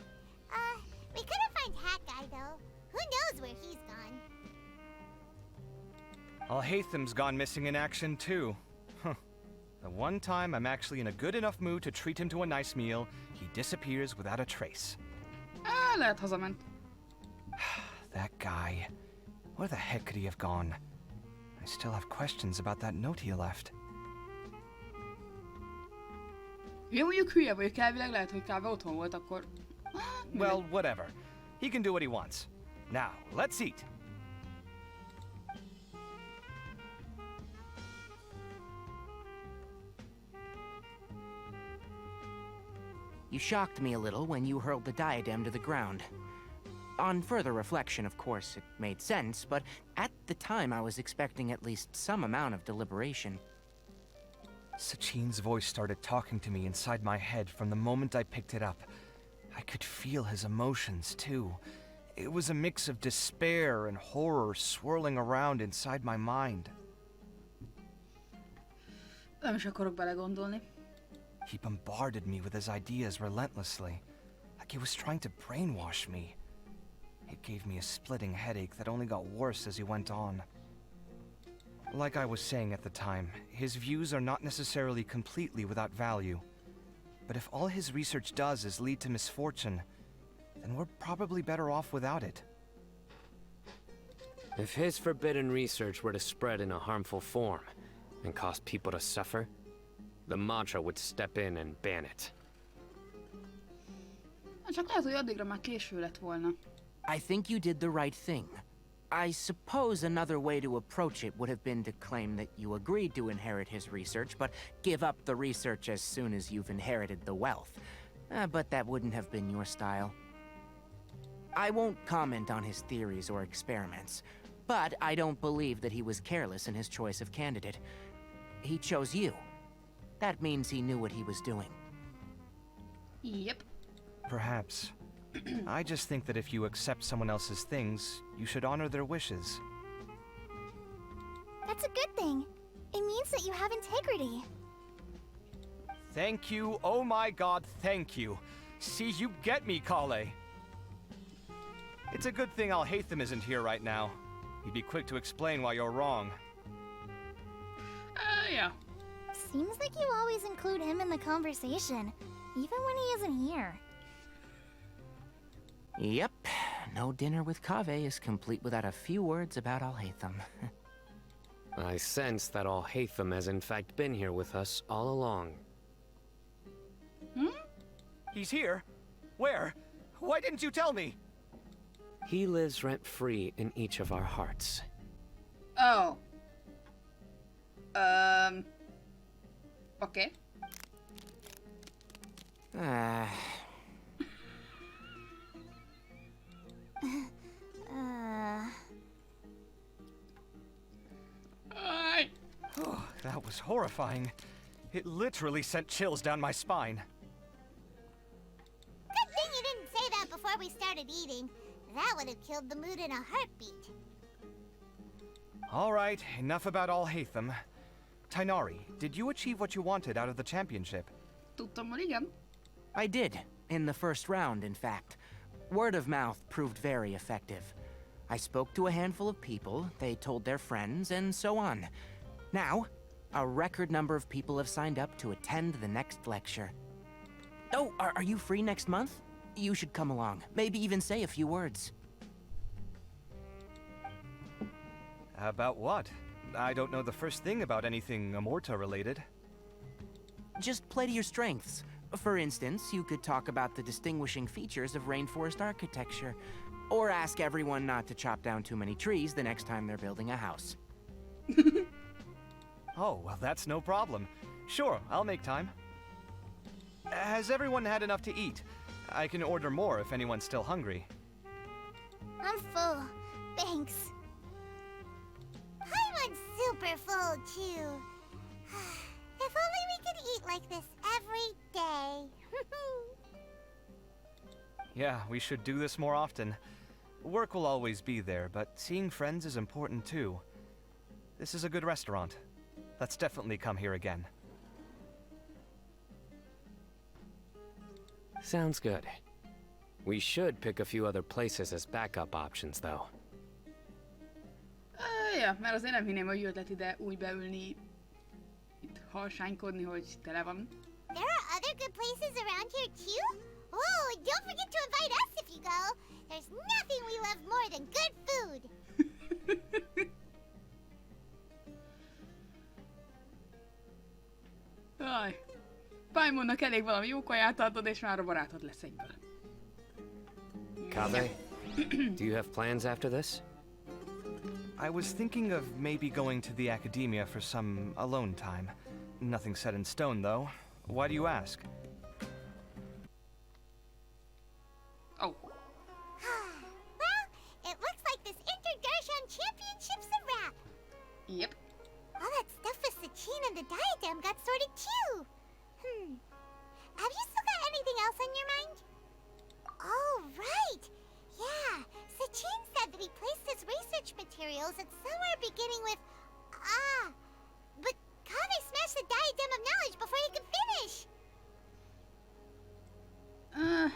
Speaker 2: We couldn't find Hat Guy, though. Who knows where he's gone?
Speaker 9: Alhatham's gone missing in action, too. Huh. The one time I'm actually in a good enough mood to treat him to a nice meal, he disappears without a trace.
Speaker 3: Lehet hazament.
Speaker 9: That guy. Where the heck could he have gone? I still have questions about that note he left.
Speaker 3: Jó, mondjuk hülye vagyok, elvileg lehet, hogy kb. Otthon volt akkor.
Speaker 9: Well, whatever. He can do what he wants. Now, let's eat.
Speaker 11: You shocked me a little when you hurled the diadem to the ground. On further reflection, of course, it made sense, but at the time I was expecting at least some amount of deliberation.
Speaker 9: Sachin's voice started talking to me inside my head from the moment I picked it up. I could feel his emotions, too. It was a mix of despair and horror swirling around inside my mind.
Speaker 3: Nem is akarok belegondolni.
Speaker 9: He bombarded me with his ideas relentlessly, like he was trying to brainwash me. It gave me a splitting headache that only got worse as he went on. Like I was saying at the time, his views are not necessarily completely without value. But if all his research does is lead to misfortune, then we're probably better off without it.
Speaker 10: If his forbidden research were to spread in a harmful form and cause people to suffer, the mantra would step in and ban it.
Speaker 3: Csak lehet, hogy addigra már késő lett volna.
Speaker 11: I think you did the right thing. I suppose another way to approach it would have been to claim that you agreed to inherit his research, but give up the research as soon as you've inherited the wealth. But that wouldn't have been your style. I won't comment on his theories or experiments, but I don't believe that he was careless in his choice of candidate. He chose you. That means he knew what he was doing.
Speaker 3: Yep.
Speaker 9: Perhaps. I just think that if you accept someone else's things, you should honor their wishes.
Speaker 2: That's a good thing. It means that you have integrity.
Speaker 9: Thank you, oh my god, thank you. See, you get me, Kale. It's a good thing Alhaitham isn't here right now. He'd be quick to explain why you're wrong.
Speaker 3: Yeah.
Speaker 2: Seems like you always include him in the conversation, even when he isn't here.
Speaker 11: Yep. No dinner with Kaveh is complete without a few words about Alhaitham.
Speaker 10: I sense that Alhaitham has in fact been here with us all along.
Speaker 9: Hmm? He's here? Where? Why didn't you tell me?
Speaker 10: He lives rent-free in each of our hearts.
Speaker 3: Oh. Okay.
Speaker 9: Oh, that was horrifying. It literally sent chills down my spine.
Speaker 2: Good thing you didn't say that before we started eating. That would have killed the mood in a heartbeat.
Speaker 9: All right, enough about Alhaitham. Tainari, did you achieve what you wanted out of the championship?
Speaker 3: Tudtam, hogy igen.
Speaker 11: I did. In the first round, in fact. Word of mouth proved very effective. I spoke to a handful of people, they told their friends, and so on. Now, a record number of people have signed up to attend the next lecture. Oh, are you free next month? You should come along. Maybe even say a few words.
Speaker 9: About what? I don't know the first thing about anything Amorta-related.
Speaker 11: Just play to your strengths. For instance, you could talk about the distinguishing features of rainforest architecture, or ask everyone not to chop down too many trees the next time they're building a house.
Speaker 9: Oh, well, that's no problem. Sure, I'll make time. Has everyone had enough to eat? I can order more if anyone's still hungry.
Speaker 2: I'm full. super full, too. If only we could eat like this every day.
Speaker 9: Yeah, we should do this more often. Work will always be there, but seeing friends is important too. This is a good restaurant. Let's definitely come here again.
Speaker 19: Sounds good. We should pick a few other places as backup options, though.
Speaker 3: Ja, mert azért nem hinném, hogy ötlet ide úgy beülni, itt halsánykodni, hogy tele van.
Speaker 2: There are other good places around here too? Oh, and don't forget to invite us if you go. There's nothing we love more than good food.
Speaker 3: Jaj. Paimonnak elég valami jó kaját adod, és már a barátod lesz egyből.
Speaker 19: Kave, do you have plans after this?
Speaker 9: I was thinking of maybe going to the Akademiya for some alone time. Nothing set in stone, though. Why do you ask?
Speaker 3: Oh.
Speaker 2: Well, it looks like this Inter-Darshan Championship's a wrap.
Speaker 3: Yep.
Speaker 2: All that stuff with Sachin and the diadem got sorted too. Have you still got anything else on your mind? Oh, right. Yeah, Sachin said that he placed his research materials at somewhere beginning with but Kave smashed the diadem of knowledge before he could finish.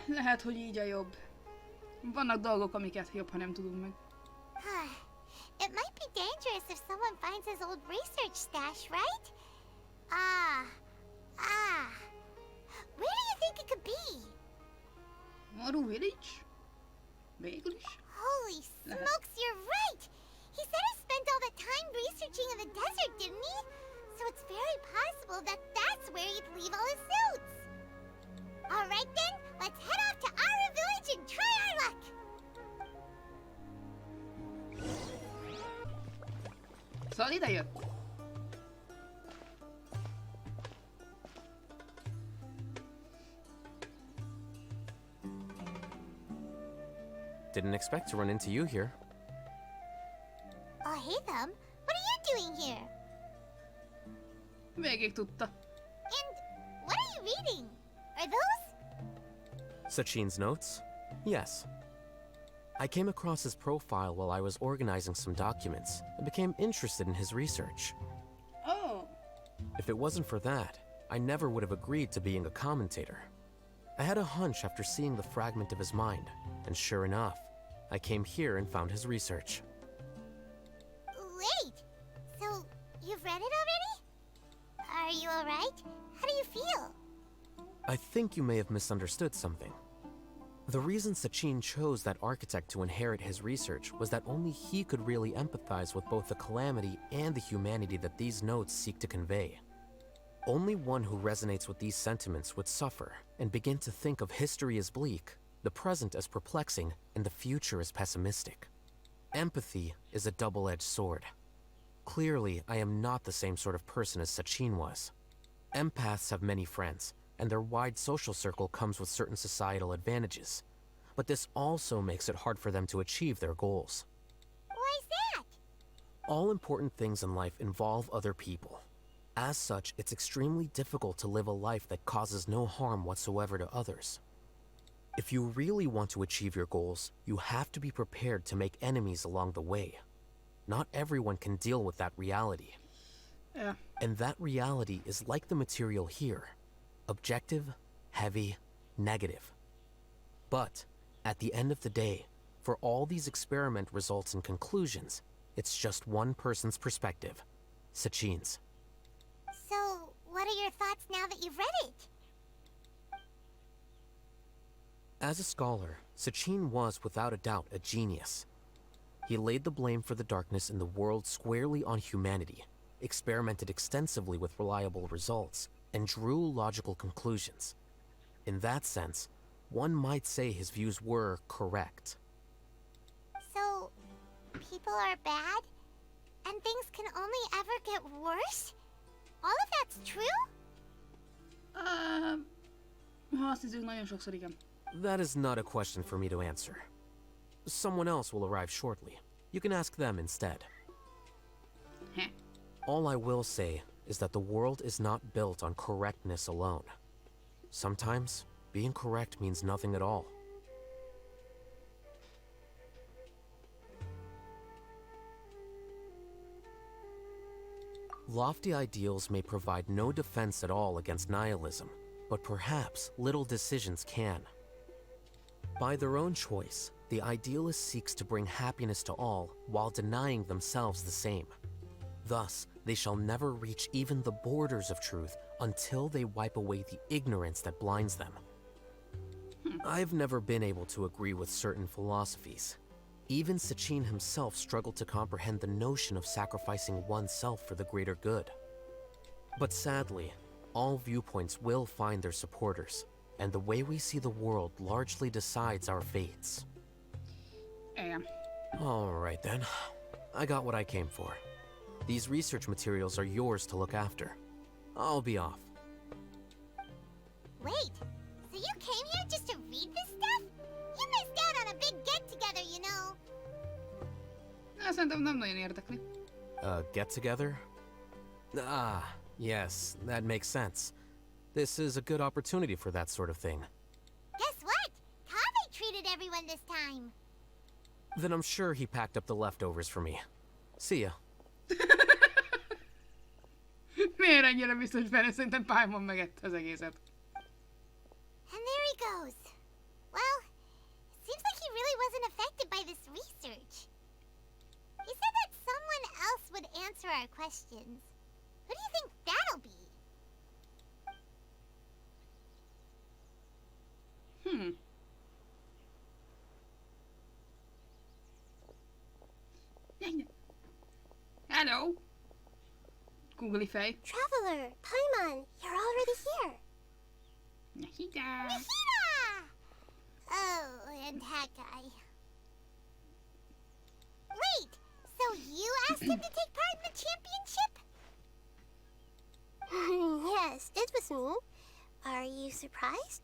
Speaker 3: Lehet, hogy így a jobb. Vannak dolgok, amiket jobb, ha nem tudunk meg.
Speaker 2: It might be dangerous if someone finds his old research stash, right? Where do you think it could be?
Speaker 3: Maru Village? Végül is?
Speaker 2: Holy smokes, you're right! He said he spent all that time researching in the desert, didn't he? So it's very possible that that's where he'd leave all his notes. Alright then, let's head off to Aru Village and try our luck!
Speaker 3: Szóval ide jött.
Speaker 10: Didn't expect to run into you here.
Speaker 2: Oh, hey them. What are you doing here?
Speaker 3: Végig tudta.
Speaker 2: And what are you reading? Are those?
Speaker 10: Sachin's notes? Yes. I came across his profile while I was organizing some documents and became interested in his research.
Speaker 3: Oh.
Speaker 10: If it wasn't for that, I never would have agreed to being a commentator. I had a hunch after seeing the fragment of his mind, and sure enough, I came here and found his research.
Speaker 2: Wait, so you've read it already? Are you alright? How do you feel?
Speaker 10: I think you may have misunderstood something. The reason Sachin chose that architect to inherit his research was that only he could really empathize with both the calamity and the humanity that these notes seek to convey. Only one who resonates with these sentiments would suffer and begin to think of history as bleak, the present as perplexing, and the future as pessimistic. Empathy is a double-edged sword. Clearly, I am not the same sort of person as Sachin was. Empaths have many friends, and their wide social circle comes with certain societal advantages. But this also makes it hard for them to achieve their goals.
Speaker 2: Why's that?
Speaker 10: All important things in life involve other people. As such, it's extremely difficult to live a life that causes no harm whatsoever to others. If you really want to achieve your goals, you have to be prepared to make enemies along the way. Not everyone can deal with that reality.
Speaker 3: Yeah.
Speaker 10: And that reality is like the material here. Objective, heavy, negative. But, at the end of the day, for all these experiment results and conclusions, it's just one person's perspective. Sachin's.
Speaker 2: So, what are your thoughts now that you've read it?
Speaker 10: As a scholar, Sachin was without a doubt a genius. He laid the blame for the darkness in the world squarely on humanity, experimented extensively with reliable results, and drew logical conclusions. In that sense, one might say his views were correct.
Speaker 2: So, people are bad? And things can only ever get worse? All of that's true?
Speaker 3: Ha azt hiszük, nagyon sokszor igen.
Speaker 10: That is not a question for me to answer. Someone else will arrive shortly. You can ask them instead. All I will say is that the world is not built on correctness alone. Sometimes, being correct means nothing at all. Lofty ideals may provide no defense at all against nihilism, but perhaps little decisions can. By their own choice, the idealist seeks to bring happiness to all while denying themselves the same. Thus, they shall never reach even the borders of truth until they wipe away the ignorance that blinds them. I've never been able to agree with certain philosophies. Even Sachin himself struggled to comprehend the notion of sacrificing oneself for the greater good. But sadly, all viewpoints will find their supporters, and the way we see the world largely decides our fates. Alright then, I got what I came for. These research materials are yours to look after. I'll be off.
Speaker 2: Wait, so you came here just to read this stuff? You missed out on a big get-together, you know.
Speaker 3: Szerintem nem nagyon érdekli.
Speaker 10: Get together? Ah, yes, that makes sense. This is a good opportunity for that sort of thing.
Speaker 2: Guess what? Kaveh treated everyone this time.
Speaker 10: Then I'm sure he packed up the leftovers for me. See ya.
Speaker 3: Miért ennyire biztos benne? Szerintem Paimon megette az egészet.
Speaker 2: And there he goes. Well, it seems like he really wasn't affected by this research. He said that someone else would answer our questions. Who do you think that'll be?
Speaker 3: Hello. Googly fej.
Speaker 2: Traveler, Paimon, you're already here.
Speaker 3: Nahida.
Speaker 2: Nahida! Oh, and that guy. Wait, so you asked him to take part in the championship? Yes, it was me. Are you surprised?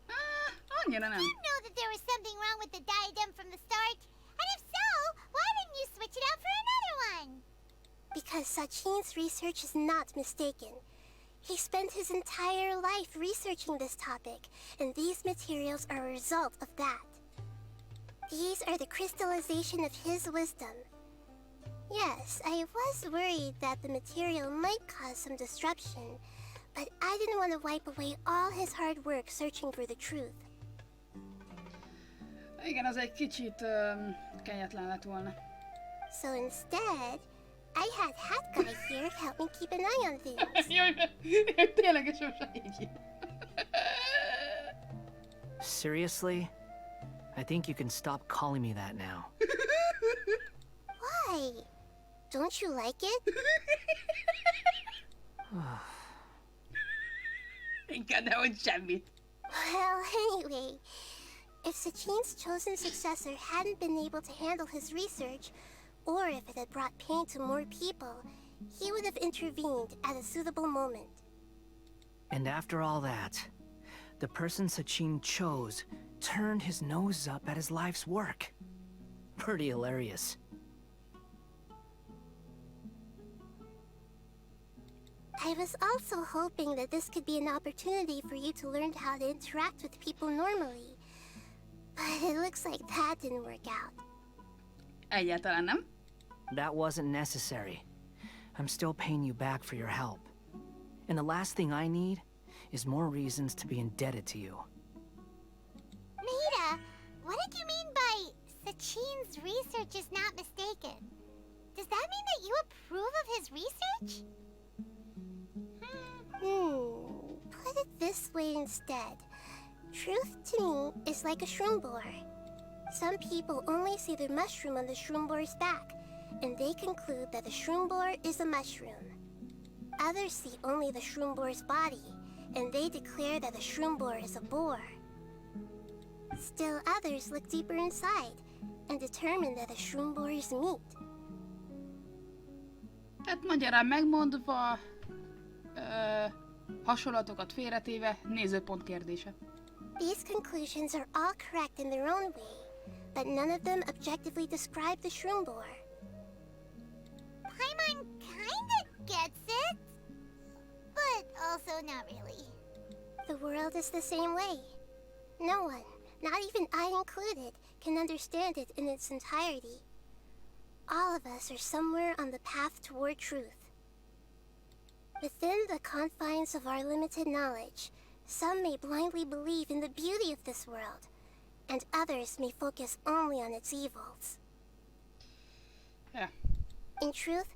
Speaker 3: Annyira nem.
Speaker 2: Didn't know that there was something wrong with the diadem from the start. And if so, why didn't you switch it out for another one? Because Sachin's research is not mistaken. He spent his entire life researching this topic, and these materials are a result of that. These are the crystallization of his wisdom. Yes, I was worried that the material might cause some disruption, but I didn't want to wipe away all his hard work searching for the truth.
Speaker 3: Igen, az egy kicsit kegyetlen lett volna.
Speaker 2: So instead, I had Hat Guy here help me keep an eye on things.
Speaker 3: Jaj, ténylegesen segít.
Speaker 11: Seriously? I think you can stop calling me that now.
Speaker 2: Why? Don't you like it?
Speaker 3: Inkább nehogy semmit.
Speaker 2: Well, anyway, if Sachin's chosen successor hadn't been able to handle his research, or if it had brought pain to more people, he would have intervened at a suitable moment.
Speaker 11: And after all that, the person Sachin chose turned his nose up at his life's work. Pretty hilarious.
Speaker 2: I was also hoping that this could be an opportunity for you to learn how to interact with people normally. But it looks like that didn't work out.
Speaker 3: Egyáltalán nem.
Speaker 11: That wasn't necessary. I'm still paying you back for your help. And the last thing I need is more reasons to be indebted to you.
Speaker 2: Nahida, what did you mean by Sachin's research is not mistaken? Does that mean that you approve of his research? Put it this way instead. Truth to me is like a shroom borer. Some people only see the mushroom on the shroom borer's back, and they conclude that the shroom borer is a mushroom. Others see only the shroom borer's body, and they declare that the shroom borer is a boar. Still others look deeper inside, and determine that the shroom borer is meat.
Speaker 3: Tehát magyarán megmondva, hasonlatokat félretéve, nézőpont kérdése.
Speaker 2: These conclusions are all correct in their own way, but none of them objectively describe the shroom borer. Paimon kinda gets it, but also not really.
Speaker 14: The world is the same way. No one, not even I included, can understand it in its entirety. All of us are somewhere on the path toward truth. Within the confines of our limited knowledge, some may blindly believe in the beauty of this world, and others may focus only on its evils.
Speaker 3: Yeah.
Speaker 14: In truth,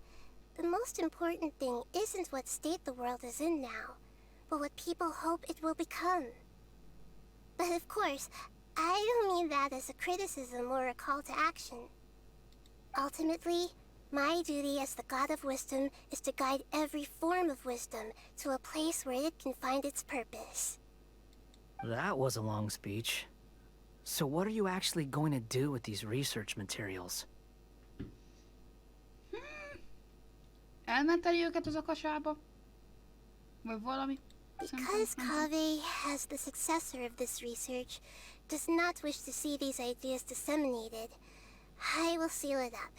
Speaker 14: the most important thing isn't what state the world is in now, but what people hope it will become. But of course, I don't mean that as a criticism or a call to action. Ultimately, my duty as the God of Wisdom is to guide every form of wisdom to a place where it can find its purpose.
Speaker 20: That was a long speech. So what are you actually going to do with these research materials?
Speaker 3: Elmenteli őket az akasába? Vagy valami?
Speaker 14: Because Kaveh, as the successor of this research, does not wish to see these ideas disseminated, I will seal it up.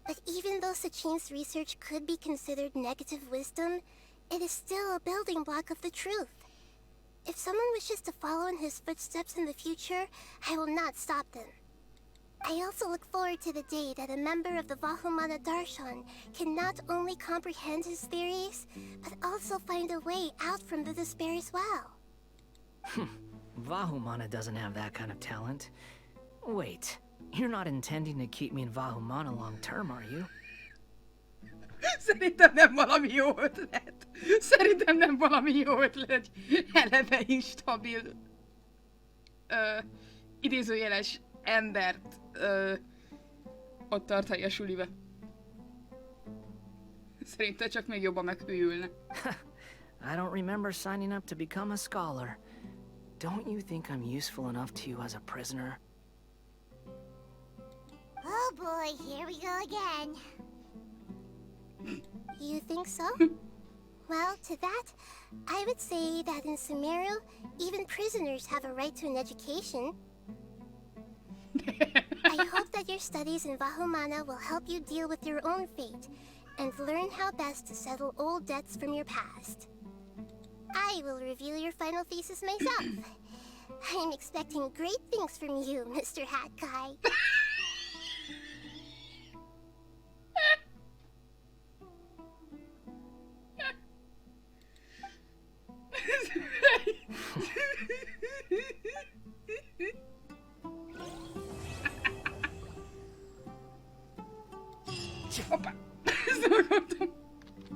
Speaker 14: But even though Sachin's research could be considered negative wisdom, it is still a building block of the truth. If someone wishes to follow in his footsteps in the future, I will not stop them. I also look forward to the day that a member of the Vahumana Darshan can not only comprehend his theories, but also find a way out from the despair as well.
Speaker 20: Vahumana doesn't have that kind of talent. Wait, you're not intending to keep me in Vahumana long term, are you?
Speaker 3: Szerintem nem valami jó ötlet. Szerintem nem valami jó ötlet, hogy eleve instabil idézőjeles embert ott tartani a sulibe. Szerintem csak még jobban meghűlne.
Speaker 20: I don't remember signing up to become a scholar. Don't you think I'm useful enough to you as a prisoner?
Speaker 2: Oh boy, here we go again.
Speaker 14: You think so? Well, to that, I would say that in Sumeru, even prisoners have a right to an education. I hope that your studies in Vahumana will help you deal with your own fate and learn how best to settle old debts from your past. I will review your final thesis myself. I'm expecting great things from you, Mr. Hat Guy.